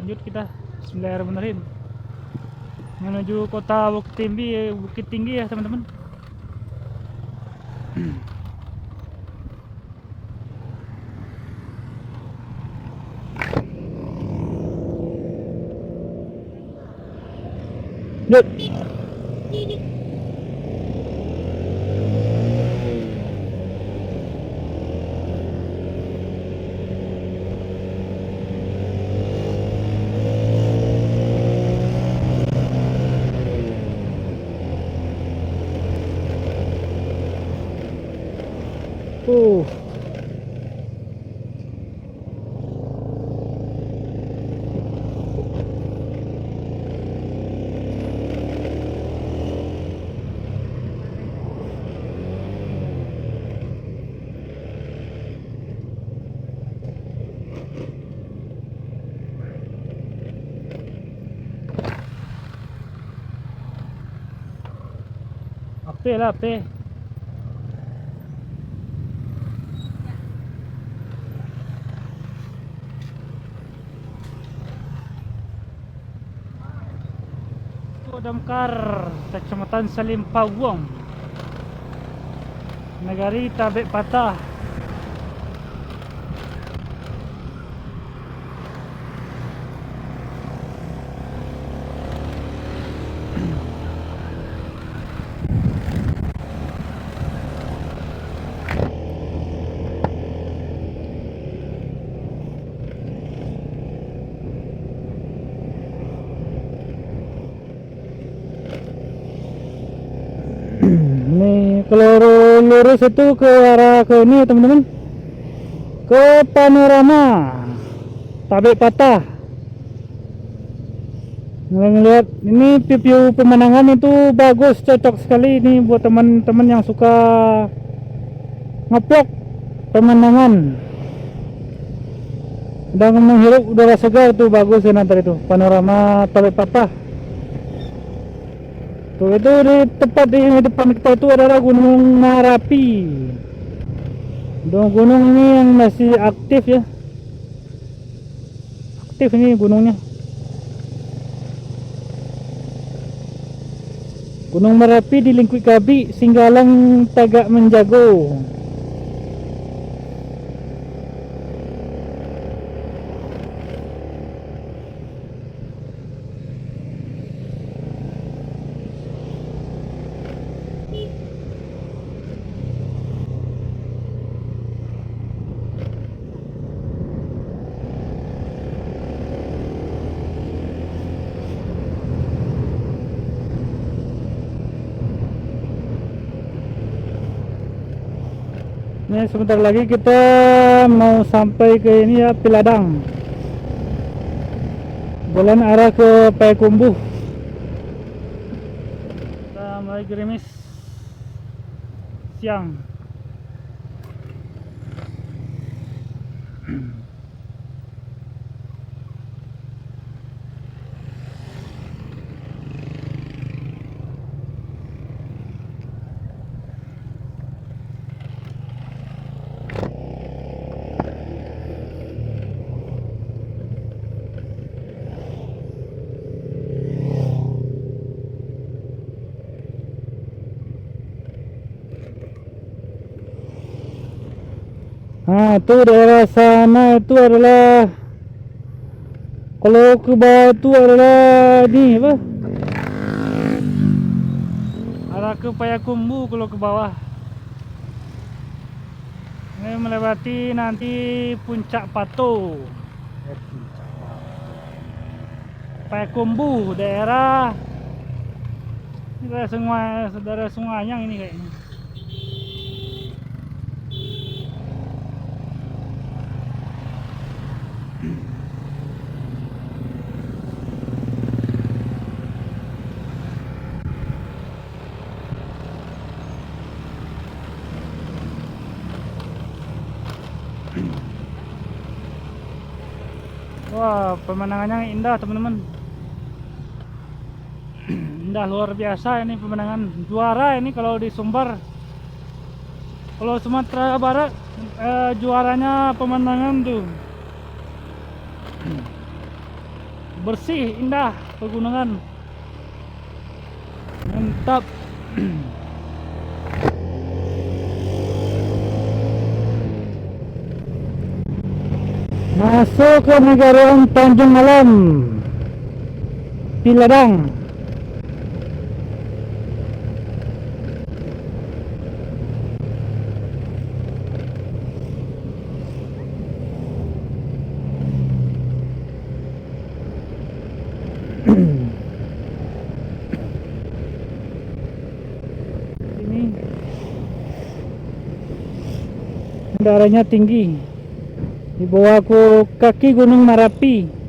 lanjut kita. Bismillahirrahmanirrahim. Menuju kota Bukit Tinggi ya teman-teman. Yuk. Ape lah ape. Damkar, Kecamatan Salim Pawong, Negari Tabek Patah. Nih kalau lurus itu ke arah ke ini teman-teman, ke panorama Tabek Patah. Melihat ini view pemandangan itu bagus, cocok sekali ini buat teman-teman yang suka ngevlog pemandangan dan menghirup udara segar tuh bagus ya nanti itu panorama Tabek Patah. Tuh itu di tepat di depan kita itu adalah Gunung Merapi. Gunung ini yang masih aktif ya. Aktif ini gunungnya. Gunung Merapi di Lingkuit Kabi, Singgalang, Tagak Menjago. Ini sebentar lagi kita mau sampai ke ini ya, Piladang. Jalan arah ke Payakumbuh. Kita mulai gerimis siang. Nah itu daerah sana itu adalah, kalau ke bawah itu adalah ini apa, arah ke Payakumbuh. Kalau ke bawah ini melewati nanti Puncak Pato, Payakumbuh, daerah saudara Sungai Anyang ini kayaknya. Wah, pemandangannya indah teman-teman. Indah luar biasa ini pemandangan. Juara ini kalau di Sumbar. Kalau Sumatera Barat juaranya pemandangan tuh. bersih, indah pegunungan. Mantap. Masuk ke negara Tanjung Malam, Piladang. Ini udaranya tinggi. Di bawahku kaki Gunung Merapi.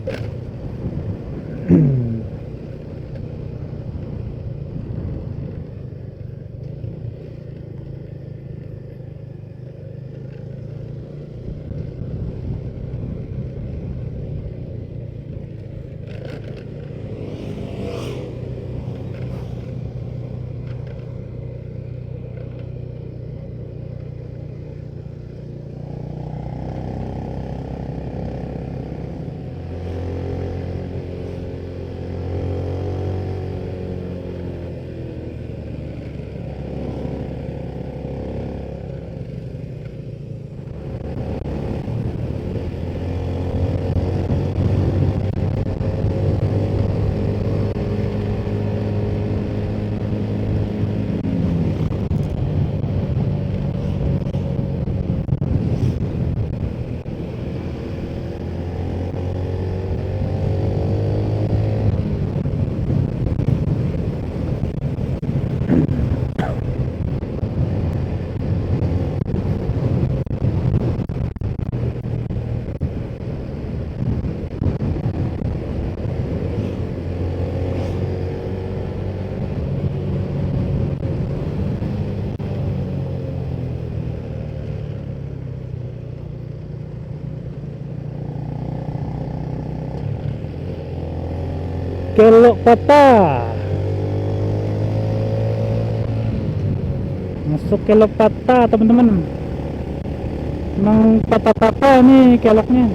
Kelok Patah. Masuk Kelok Patah, teman-teman. Emang patah-patah nih keloknya.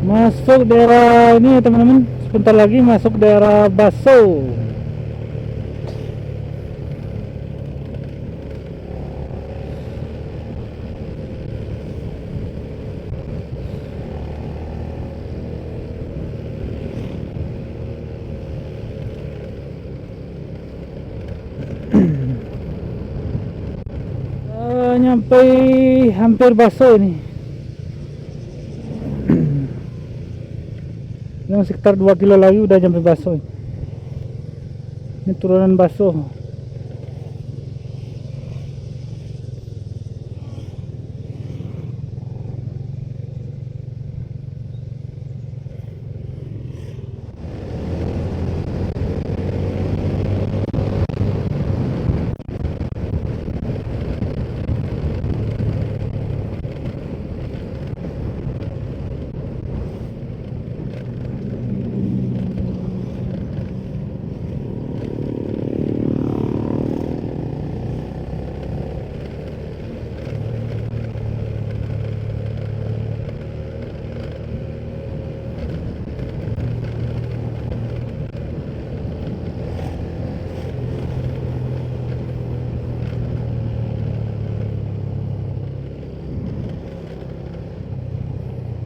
Masuk daerah ini teman-teman, sebentar lagi masuk daerah Baso. Nyampe hampir Baso ini. Yang sekitar 2 kilo lagi udah sampai Baso. Ini turunan Baso.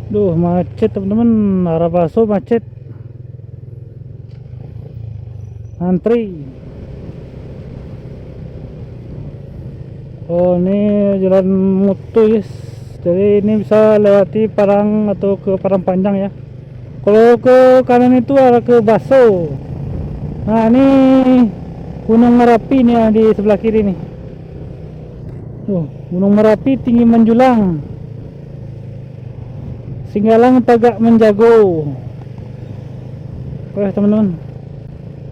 Duh, macet teman-teman, arah Baso macet. Antri. Oh, ini jalan mutu, yes. Jadi ini bisa lewati Parang atau ke Parang Panjang ya. Kalau ke kanan itu arah ke Baso. Nah ini Gunung Merapi nih ya, di sebelah kiri nih. Tuh, Gunung Merapi tinggi menjulang. Singgalang Tagak Menjago. Oke teman-teman.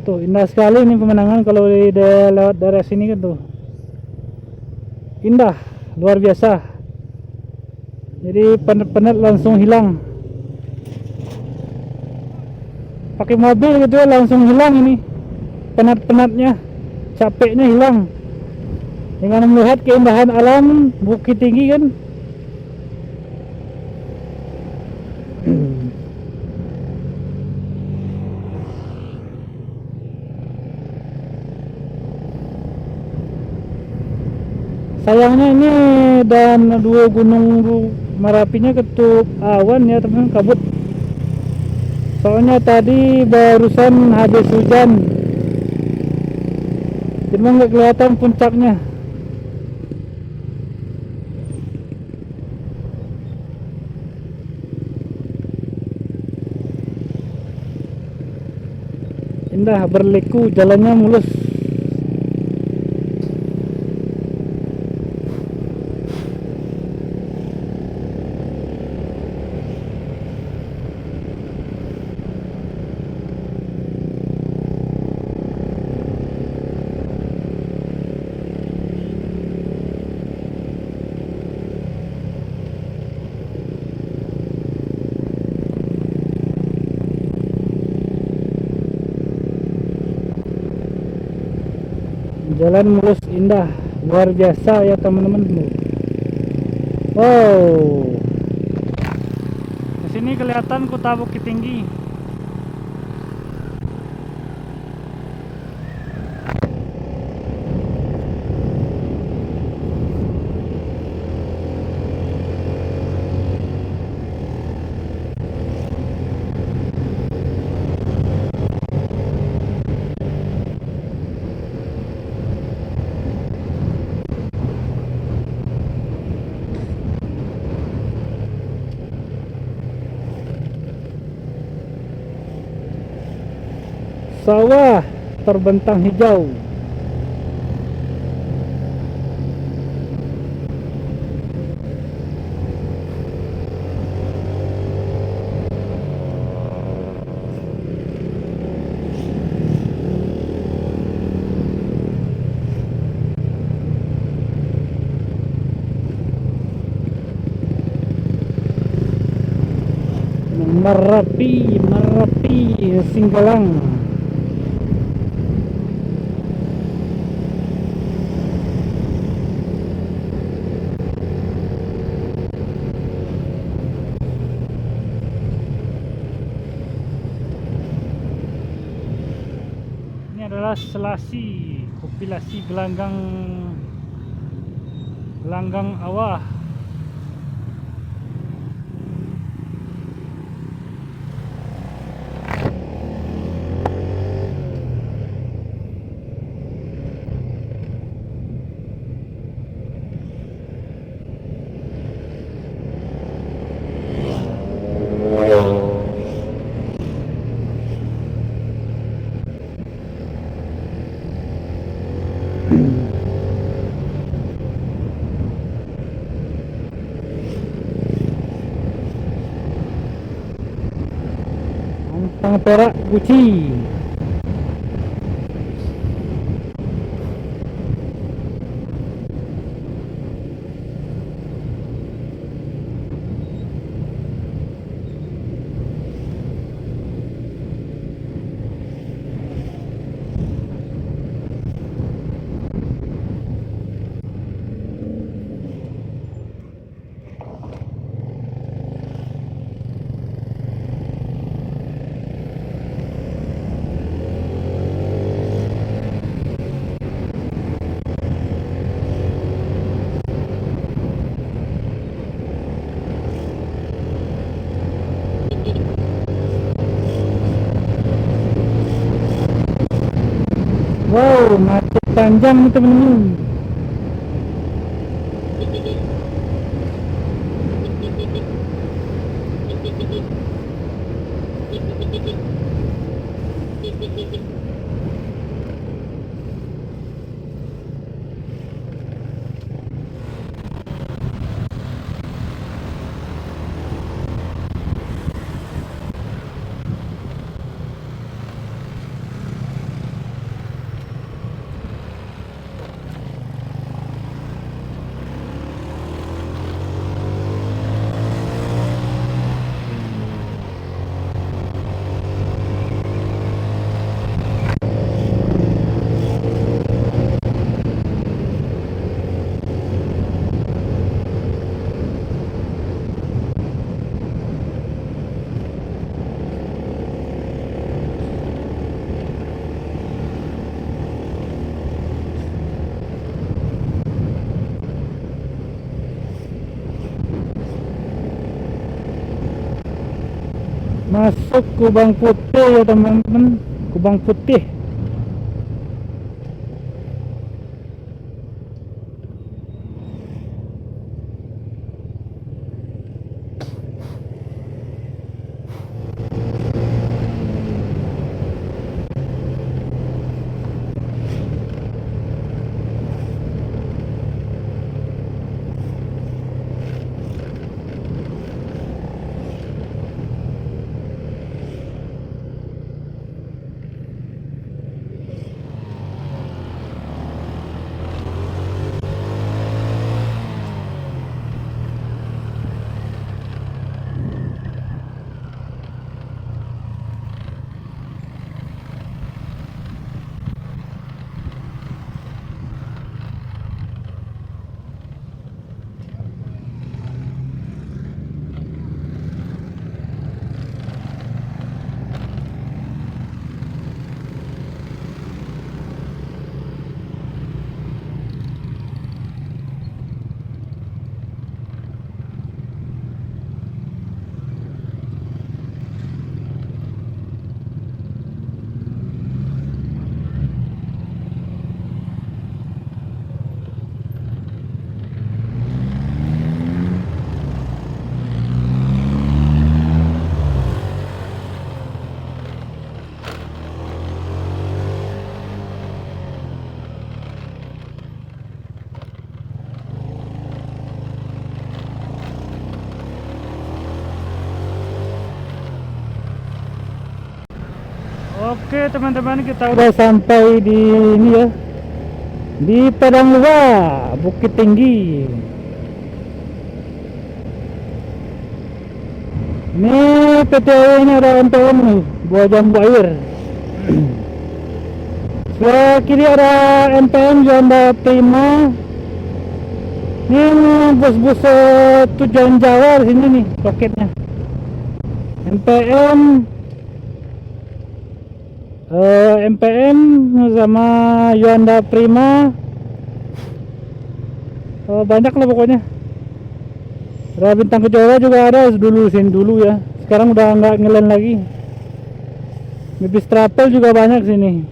Tuh indah sekali nih pemandangan kalau lewat daerah sini kan tuh. Indah, luar biasa. Jadi penat-penat langsung hilang. Pakai mobil gitu ya langsung hilang ini. Penat-penatnya, capeknya hilang. Dengan melihat keindahan alam Bukit Tinggi kan. Sayangnya ini dan dua gunung Merapinya ketutup awan ya teman-teman, kabut. Soalnya tadi barusan habis hujan, jadi nggak kelihatan puncaknya. Indah, berliku, jalannya mulus. Jalan mulus indah, luar biasa ya teman-teman. Wow, di sini kelihatan kota Bukit Tinggi. Sawah terbentang hijau. Merapi, Merapi, Singgalang. Ini adalah selasi kompilasi gelanggang awah. Ampang Perak Guci. Wow, macet panjang nih temen-temen. Masuk Kubang Putih ya teman-teman, Kubang Putih. Oke teman-teman, kita udah sampai di ini ya, di Padang Luar, Bukit Tinggi. Ini PTW ini ada MPM nih, buah jambu air. Sebelah kiri ada MPM Yuanda Prima. Ini bus-bus tujuan Jawa di sini nih loketnya. MPM sama Yuanda Prima, banyak lah pokoknya. Ada Bintang Kejora juga ada dulu sini dulu ya, sekarang udah nggak ngelen lagi. Bis travel juga banyak sini,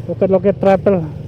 loket-loket travel.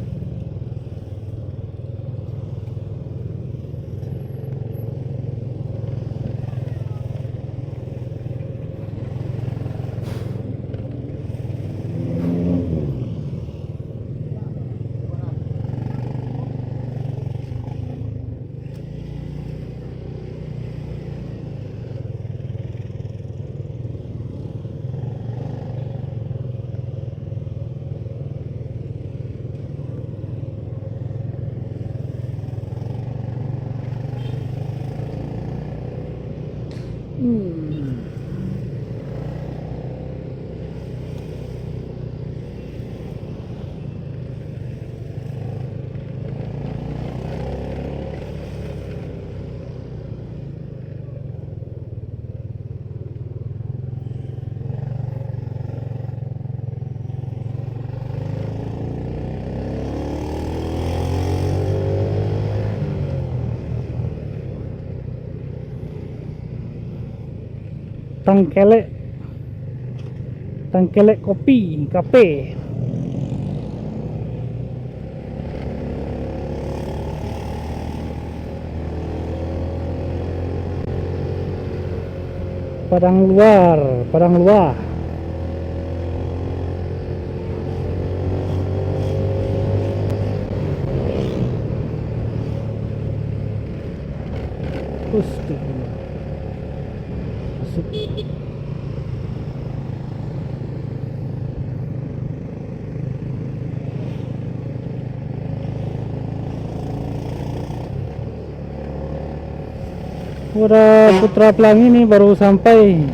Tangkelek kopi kafe. Padang Luar. Terus masuk. Udah Putra Pelangi nih baru sampai.